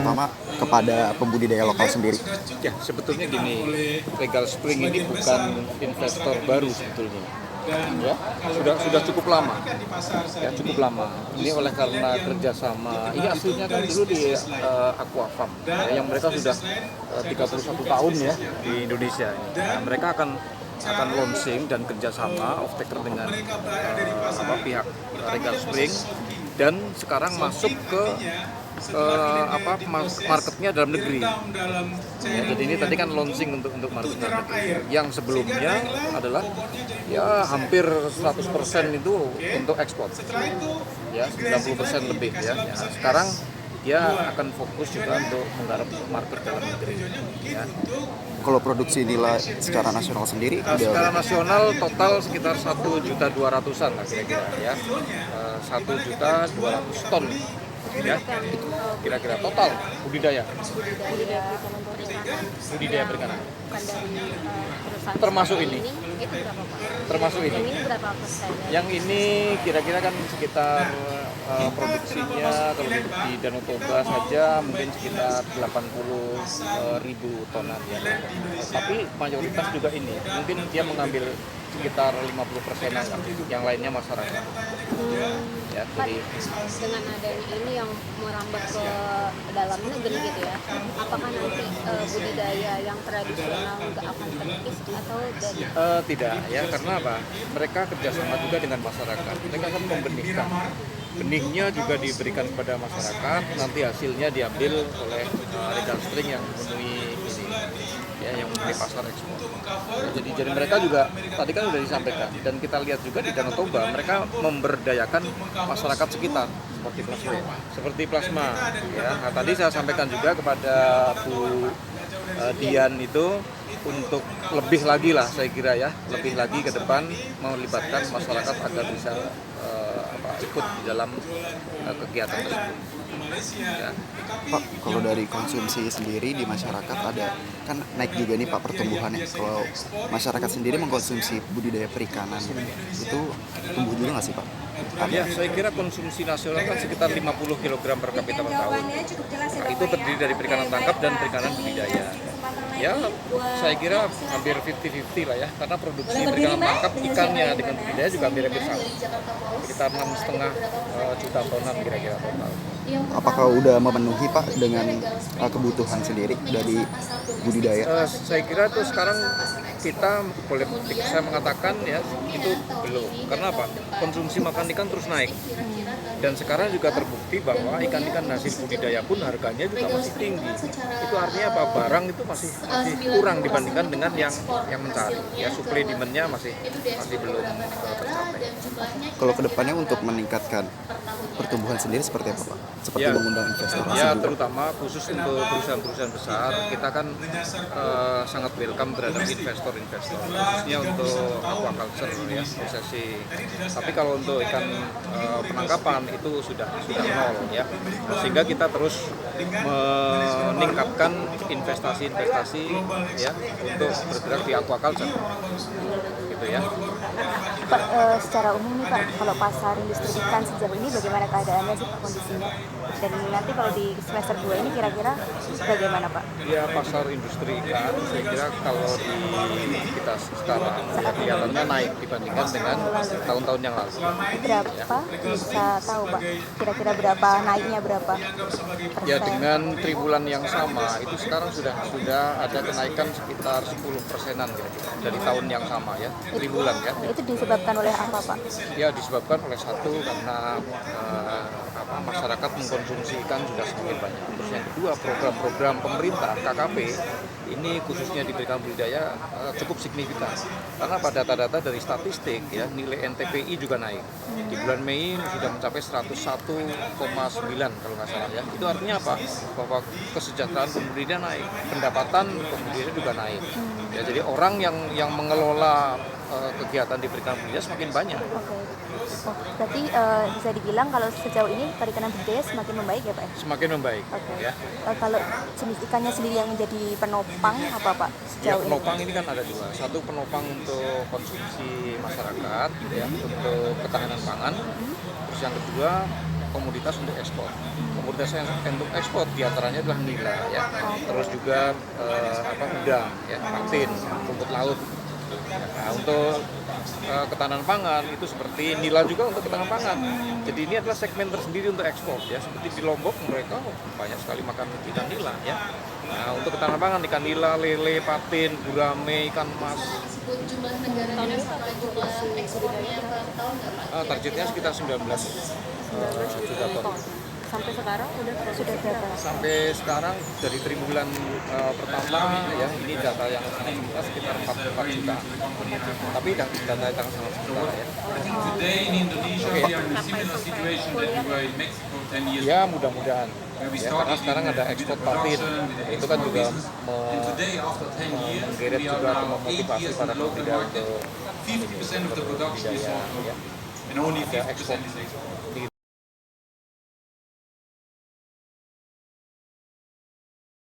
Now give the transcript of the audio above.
terutama kepada pembudidaya lokal sendiri? Ya, sebetulnya gini, Regal Spring ini bukan investor baru sebetulnya. Ya, sudah cukup lama. Ya, cukup lama. Ini oleh karena kerjasama. Ini aslinya kan dulu di Aquafarm, ya, yang mereka sudah 31 tahun ya di Indonesia. Nah, mereka akan launching dan kerjasama off-taker dengan pihak Regal Spring, dan sekarang masuk ke marketnya dalam negeri. Ya, jadi ini tadi kan launching untuk market dalam negeri. Yang sebelumnya adalah ya hampir 100% itu untuk ekspor. Ya, 90% lebih ya. Ya, sekarang dia akan fokus juga untuk menggarap market dalam negeri. Ya. Kalau produksi nila secara nasional sendiri? Secara nasional total sekitar 1.200.000-an lah kira-kira ya. 1.200.000 ton ya, kira-kira total budidaya perikanan termasuk ini berapa persen? Yang ini kira-kira kan sekitar produksinya kalau di Danau Toba saja mungkin sekitar 80.000 tonan ya. Tapi mayoritas juga ini mungkin dia mengambil sekitar 50%-an, yang lainnya masyarakat. Ya, jadi dengan adanya ini yang merambah ke dalam negeri gitu ya, apakah nanti budidaya yang tradisional nggak akan terkikis atau dari? Tidak ya, karena apa? Mereka kerjasama juga dengan masyarakat. Mereka akan membenihkan. Benihnya juga diberikan kepada masyarakat, nanti hasilnya diambil oleh Regal Spring yang memenuhi ini, ya, yang memenuhi pasar ekspor. Ya, jadi mereka juga tadi kan sudah disampaikan, dan kita lihat juga di Danau Toba mereka memberdayakan masyarakat sekitar seperti plasma. Ya, nah, tadi saya sampaikan juga kepada Bu Dian itu untuk lebih lagi lah, saya kira ya, lebih lagi ke depan melibatkan masyarakat agar bisa ikut di dalam kegiatan tersebut. Ya. Pak, kalau dari konsumsi sendiri di masyarakat ada kan naik juga nih Pak pertumbuhannya. Kalau masyarakat sendiri mengkonsumsi budidaya perikanan itu tumbuh juga nggak sih Pak? Ya, saya kira konsumsi nasional kan sekitar 50 kg per kapita per tahun. Nah, itu terdiri dari perikanan tangkap dan perikanan budidaya. Ya, saya kira hampir 50-50 lah ya, karena produksi perikanan tangkap ikannya dengan budidaya juga hampir sama. Sekitar 6,5 juta tonan kira-kira total. Apakah udah memenuhi Pak dengan kebutuhan sendiri dari budidaya? Saya kira itu sekarang kita boleh saya mengatakan ya itu belum. Karena apa? Konsumsi makan ikan terus naik. Dan sekarang juga terbukti bahwa ikan-ikan hasil budidaya pun harganya juga masih tinggi. Itu artinya apa? Barang itu masih kurang dibandingkan dengan yang mencari. Ya, supply demand-nya masih belum tercapai. Kalau kedepannya untuk meningkatkan pertumbuhan sendiri seperti apa Pak? Seperti Ya, mengundang investasi ya juga? terutama khusus untuk perusahaan-perusahaan besar, kita kan sangat welcome terhadap investor-investor, khususnya untuk aquaculture ya, prosesi. Tapi kalau untuk ikan penangkapan itu sudah nol ya, sehingga kita terus meningkatkan investasi-investasi ya untuk bergerak di aquaculture gitu ya. Pak, secara umum nih Pak, kalau pasar industri ikan sejauh ini bagaimana keadaannya sih Pak, kondisinya? Dan nanti kalau di semester 2 ini kira-kira bagaimana Pak? Ya, pasar industri ikan saya kira kalau di kita sekarang ya, kelihatannya naik dibandingkan dengan tahun-tahun yang lalu. Berapa? Bisa tahu Pak, kira-kira berapa naiknya berapa Ya, persen? dengan triwulan yang sama itu sekarang sudah ada kenaikan sekitar 10%-an kira-kira dari tahun yang sama ya, triwulan ya. Itu disebabkan oleh apa Pak? Ya, disebabkan oleh satu karena masyarakat mengkonsumsi ikan sudah semakin banyak. Terus yang kedua, program-program pemerintah KKP ini khususnya di perikanan budidaya cukup signifikan. Karena pada data-data dari statistik ya, nilai NTPI juga naik. Di bulan Mei sudah mencapai 101,9 kalau nggak salah ya. Itu artinya apa? Bahwa kesejahteraan pembudidaya naik, pendapatan pembudidaya juga naik. Ya, jadi orang yang mengelola kegiatan di perikanan budidaya semakin banyak. Oke. Oh, berarti bisa dibilang kalau sejauh ini perikanan budidaya semakin membaik ya Pak? Semakin membaik. Oke. Ya. Kalau jenis ikannya sendiri yang menjadi penopang apa Pak Ya, sejauh penopang ini kan ada dua. Satu penopang untuk konsumsi masyarakat, ya, untuk ketahanan pangan. Terus yang kedua komoditas untuk ekspor. Komoditas yang untuk ekspor diantaranya adalah nila ya, terus juga udang ya, patin, rumput laut. Nah, untuk ketahanan pangan itu seperti nila juga untuk ketahanan pangan. Jadi ini adalah segmen tersendiri untuk ekspor ya. Seperti di Lombok mereka banyak sekali makan ikan nila ya. Nah, untuk ketahanan pangan ikan nila, lele, patin, gurame, ikan mas. Targetnya sekitar 19 juta ton. Sampai sekarang sudah berapa? Sampai sekarang dari triwulan pertama ya, ini data yang kita sekitar 44 juta. Tapi data yang sangat sebentar ya. Today in Indonesia we are in a similar situation that we were in Mexico 10 years Ya ago. mudah-mudahan ya, karena sekarang ada ekspor patin, itu kan juga And today after 10 years menggeret we are juga atau now 8 memotivasi years para in local budidaya market. ke 50% of the production is sold ya. locally and only Ada 50% ekspor. is export.